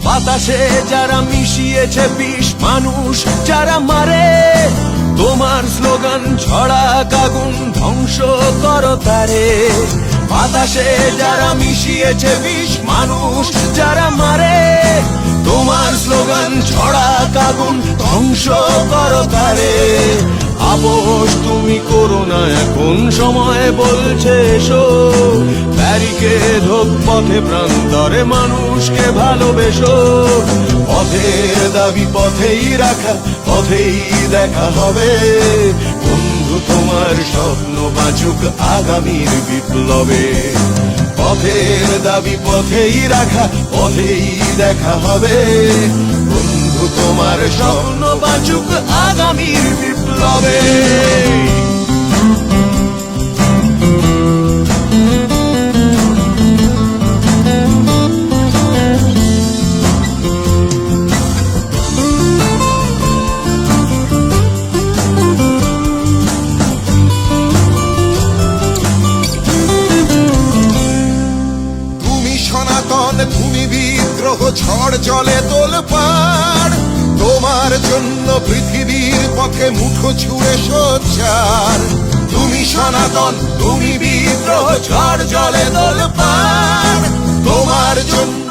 বাতাসে যারা মিশিয়েছে বিষ, মানুষ যারা মারে, তোমার স্লোগান ছড়া আগুন ধ্বংস করো তারে। বাতাসে যারা মিশিয়েছে বিষ, মানুষ যারা মারে, তোমার স্লোগান ছড়া আগুন ধ্বংস করো তারে। আপোষ তুমি করো না, এখন সময় বলছে এসো, ব্যারিকেড হোক পথে প্রান্তরে, মানুষকে ভালোবেসো। পথের দাবি পথেই রাখা, পথেই দেখা হবে। বন্ধু তোমার স্বপ্ন বাঁচুক আগামীর বিপ্লবে। পথের দাবি পথেই রাখা, পথেই দেখা হবে। বন্ধু তোমার স্বপ্ন বাঁচুক আগামীর বিপ্লবে। তুমি বিদ্রোহ, ঝড় জলে তোলপাড়, তোমার জন্য পৃথিবীর পথে মুঠো ছুঁড়ে সোচ্চার। তুমি সনাতন, তুমি বিদ্রোহ, ঝড় জলে তোলপাড়, তোমার জন্য